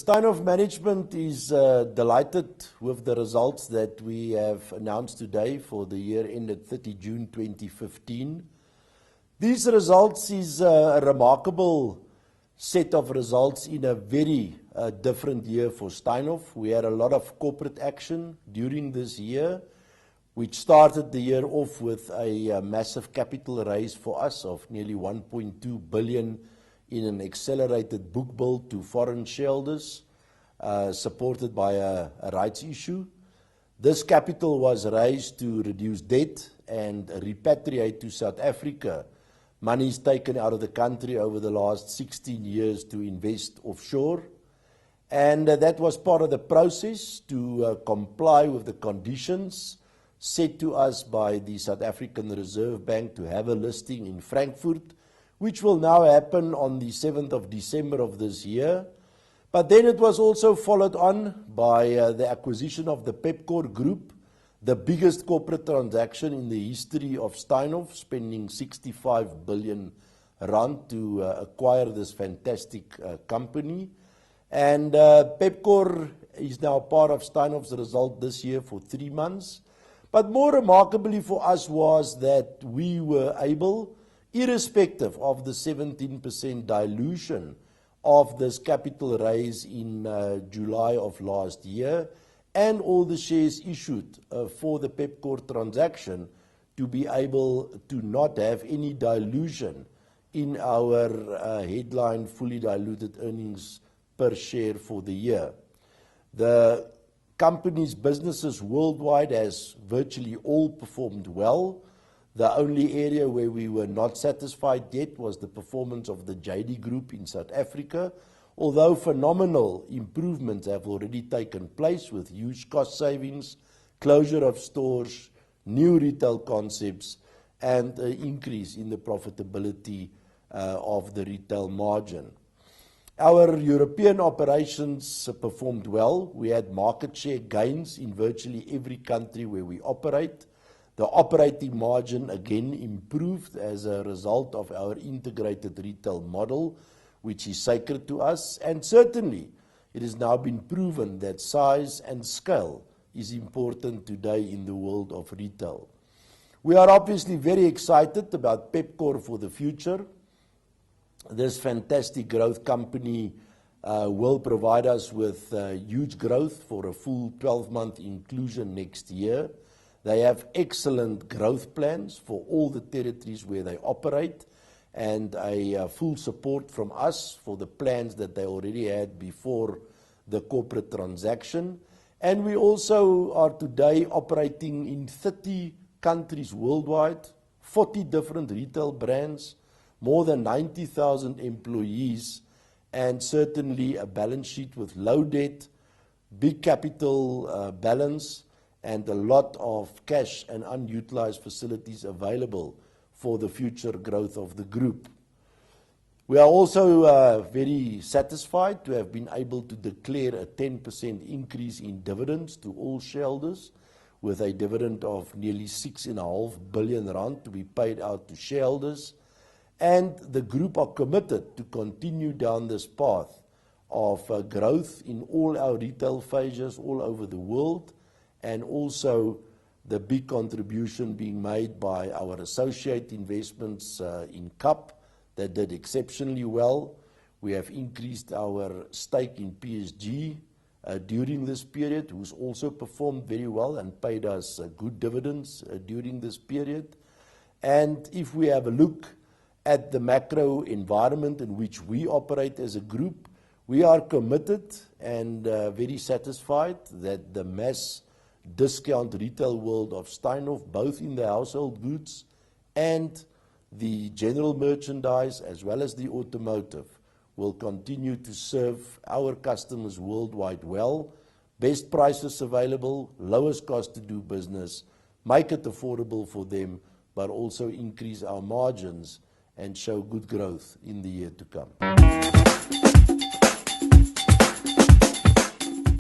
Steinhoff management is delighted with the results that we have announced today for the year ended 30 June 2015. These results is a remarkable set of results in a very different year for Steinhoff. We had a lot of corporate action during this year, which started the year off with a massive capital raise for us of nearly 1.2 billion in an accelerated book build to foreign shareholders, supported by a rights issue. This capital was raised to reduce debt and repatriate to South Africa monies taken out of the country over the last 16 years to invest offshore. And that was part of the process to comply with the conditions set to us by the South African Reserve Bank to have a listing in Frankfurt, which will now happen on the 7th of December of this year. But then it was also followed on by the acquisition of the Pepkor Group, the biggest corporate transaction in the history of Steinhoff, spending 65 billion rand to acquire this fantastic company. And Pepkor is now part of Steinhoff's result this year for 3 months. But more remarkably for us was that we were able, irrespective of the 17% dilution of this capital raise in July of last year and all the shares issued for the Pepkor transaction, to be able to not have any dilution in our headline fully diluted earnings per share for the year. The company's businesses worldwide has virtually all performed well. The only area where we were not satisfied yet was the performance of the JD Group in South Africa, although phenomenal improvements have already taken place with huge cost savings, closure of stores, new retail concepts, and an increase in the profitability of the retail margin. Our European operations performed well. We had market share gains in virtually every country where we operate. The operating margin again improved as a result of our integrated retail model, which is sacred to us. And certainly, it has now been proven that size and scale is important today in the world of retail. We are obviously very excited about Pepkor for the future. This fantastic growth company will provide us with huge growth for a full 12-month inclusion next year. They have excellent growth plans for all the territories where they operate, and a full support from us for the plans that they already had before the corporate transaction. And we also are today operating in 30 countries worldwide, 40 different retail brands, more than 90,000 employees, and certainly a balance sheet with low debt, big capital balance, and a lot of cash and unutilized facilities available for the future growth of the group. We are also very satisfied to have been able to declare a 10% increase in dividends to all shareholders, with a dividend of nearly 6.5 billion rand to be paid out to shareholders. And the group are committed to continue down this path of growth in all our retail phases all over the world, and also the big contribution being made by our associate investments in KAP that did exceptionally well. We have increased our stake in PSG during this period, who's also performed very well and paid us good dividends during this period. And if we have a look at the macro environment in which we operate as a group, we are committed and very satisfied that the mass discount retail world of Steinhoff, both in the household goods and the general merchandise as well as the automotive, will continue to serve our customers worldwide well. Best prices available, lowest cost to do business, make it affordable for them, but also increase our margins and show good growth in the year to come.